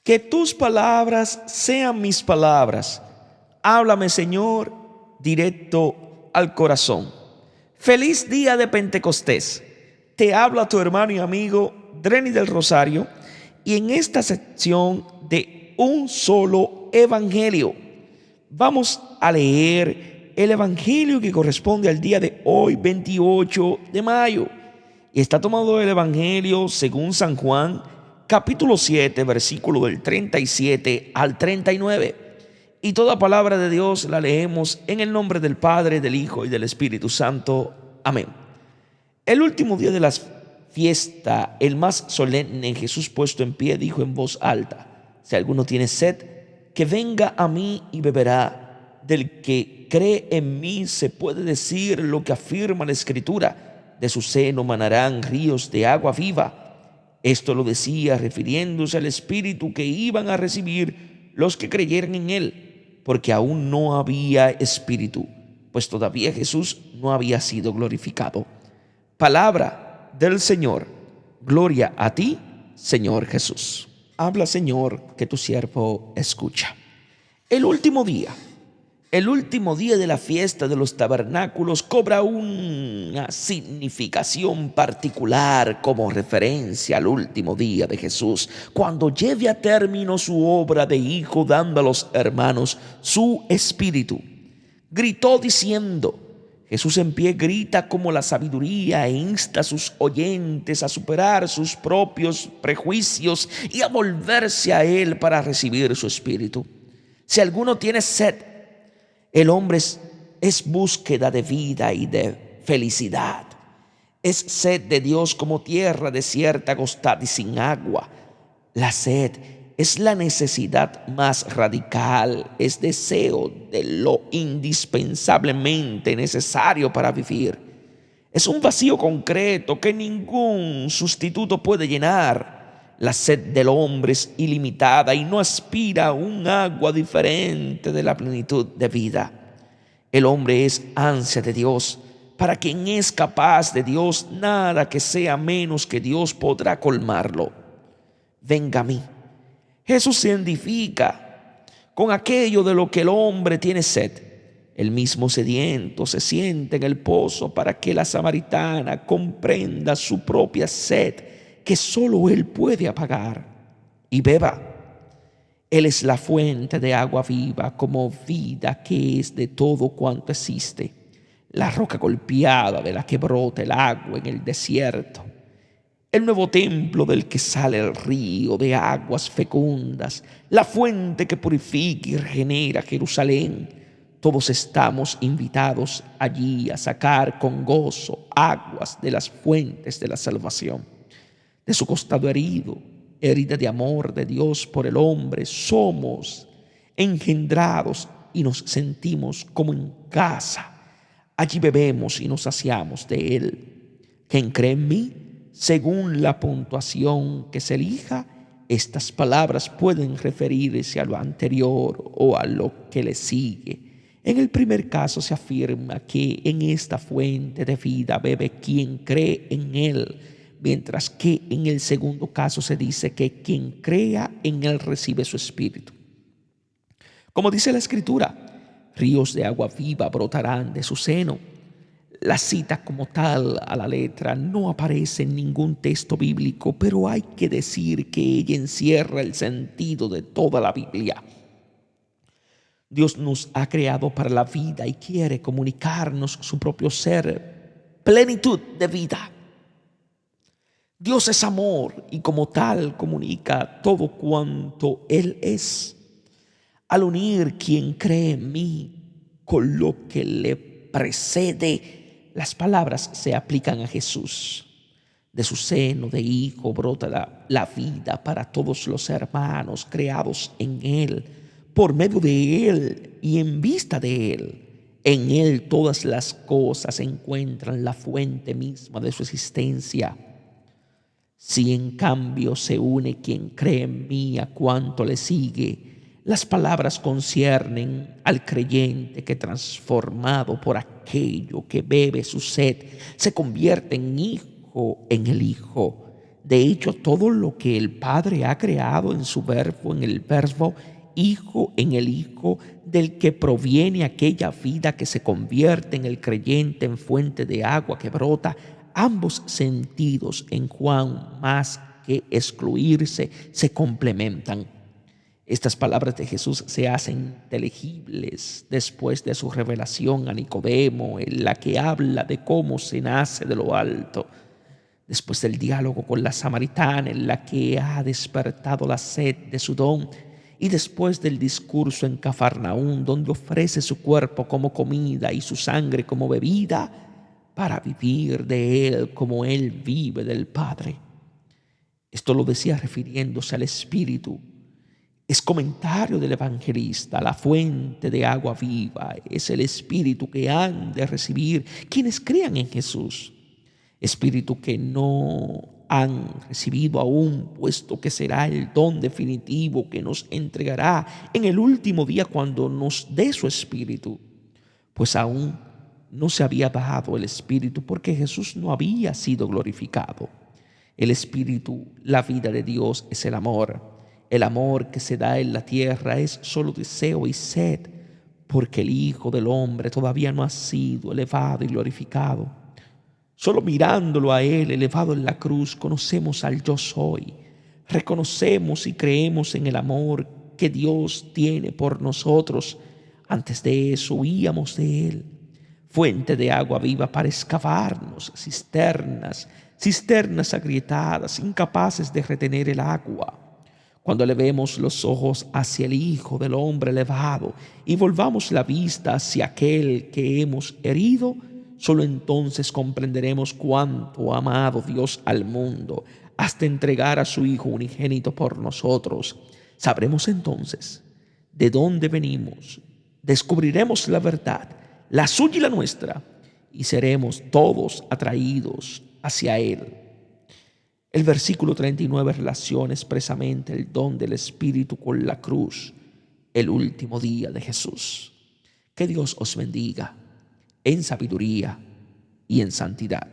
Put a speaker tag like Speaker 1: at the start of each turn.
Speaker 1: Que tus palabras sean mis palabras. Háblame, Señor, directo al corazón. Feliz día de Pentecostés. Te habla tu hermano y amigo Dreni del Rosario, y en esta sección de un solo evangelio vamos a leer el evangelio que corresponde al día de hoy, 28 de mayo. Y está tomado del evangelio según San Juan, capítulo 7, versículo del 37 al 39. Y toda palabra de Dios la leemos en el nombre del Padre, del Hijo y del Espíritu Santo. Amén. El último día de la fiesta, el más solemne, Jesús puesto en pie dijo en voz alta: si alguno tiene sed, que venga a mí y beberá. Del que cree en mí se puede decir lo que afirma la Escritura: de su seno manarán ríos de agua viva. Esto lo decía refiriéndose al Espíritu que iban a recibir los que creyeran en él, porque aún no había Espíritu, pues todavía Jesús no había sido glorificado. Palabra del Señor. Gloria a ti, Señor Jesús. Habla, Señor, que tu siervo escucha. El último día de la fiesta de los tabernáculos cobra una significación particular como referencia al último día de Jesús, cuando lleve a término su obra de Hijo, dando a los hermanos su Espíritu. Gritó diciendo: Jesús en pie grita como la sabiduría e insta a sus oyentes a superar sus propios prejuicios y a volverse a Él para recibir su Espíritu. Si alguno tiene sed, el hombre es búsqueda de vida y de felicidad. Es sed de Dios como tierra desierta, agostada y sin agua. La sed es la necesidad más radical, es deseo de lo indispensablemente necesario para vivir. Es un vacío concreto que ningún sustituto puede llenar. La sed del hombre es ilimitada y no aspira a un agua diferente de la plenitud de vida. El hombre es ansia de Dios. Para quien es capaz de Dios, nada que sea menos que Dios podrá colmarlo. Venga a mí. Jesús se identifica con aquello de lo que el hombre tiene sed. El mismo sediento se siente en el pozo para que la samaritana comprenda su propia sed, que solo Él puede apagar, y beba. Él es la fuente de agua viva, como vida que es de todo cuanto existe, la roca golpeada de la que brota el agua en el desierto, el nuevo templo del que sale el río de aguas fecundas, la fuente que purifica y regenera Jerusalén. Todos estamos invitados allí a sacar con gozo aguas de las fuentes de la salvación. De su costado herido, herida de amor de Dios por el hombre, somos engendrados y nos sentimos como en casa. Allí bebemos y nos saciamos de Él. Quien cree en mí, según la puntuación que se elija, estas palabras pueden referirse a lo anterior o a lo que le sigue. En el primer caso se afirma que en esta fuente de vida bebe quien cree en Él, mientras que en el segundo caso se dice que quien crea en Él recibe su Espíritu. Como dice la Escritura, ríos de agua viva brotarán de su seno. La cita como tal a la letra no aparece en ningún texto bíblico, pero hay que decir que ella encierra el sentido de toda la Biblia. Dios nos ha creado para la vida y quiere comunicarnos su propio ser, plenitud de vida. Dios es amor y como tal comunica todo cuanto Él es. Al unir quien cree en mí con lo que le precede, las palabras se aplican a Jesús. De su seno de Hijo brota la vida para todos los hermanos creados en Él, por medio de Él y en vista de Él. En Él todas las cosas encuentran la fuente misma de su existencia. Si en cambio se une quien cree en mí a cuanto le sigue, las palabras conciernen al creyente que, transformado por aquello que bebe su sed, se convierte en hijo en el Hijo. De hecho, todo lo que el Padre ha creado en su verbo, en el verbo Hijo, en el Hijo, del que proviene aquella vida que se convierte en el creyente en fuente de agua que brota, ambos sentidos en Juan, más que excluirse, se complementan. Estas palabras de Jesús se hacen inteligibles después de su revelación a Nicodemo, en la que habla de cómo se nace de lo alto. Después del diálogo con la samaritana, en la que ha despertado la sed de su don, y después del discurso en Cafarnaún, donde ofrece su cuerpo como comida y su sangre como bebida, para vivir de él como él vive del Padre. Esto lo decía refiriéndose al Espíritu. Es comentario del evangelista. La fuente de agua viva es el Espíritu que han de recibir quienes crean en Jesús. Espíritu que no han recibido aún, puesto que será el don definitivo que nos entregará en el último día cuando nos dé su Espíritu. Pues aún no se había dado el Espíritu porque Jesús no había sido glorificado. El Espíritu, la vida de Dios, es el amor. El amor que se da en la tierra es solo deseo y sed, porque el Hijo del Hombre todavía no ha sido elevado y glorificado. Solo mirándolo a Él elevado en la cruz conocemos al Yo Soy. Reconocemos y creemos en el amor que Dios tiene por nosotros. Antes de eso huíamos de Él. Fuente de agua viva para excavarnos, cisternas agrietadas, incapaces de retener el agua. Cuando elevemos los ojos hacia el Hijo del Hombre elevado y volvamos la vista hacia aquel que hemos herido, solo entonces comprenderemos cuánto ha amado Dios al mundo hasta entregar a su Hijo unigénito por nosotros. Sabremos entonces de dónde venimos, descubriremos la verdad, la suya y la nuestra, y seremos todos atraídos hacia Él. El versículo 39 relaciona expresamente el don del Espíritu con la cruz, el último día de Jesús. Que Dios os bendiga en sabiduría y en santidad.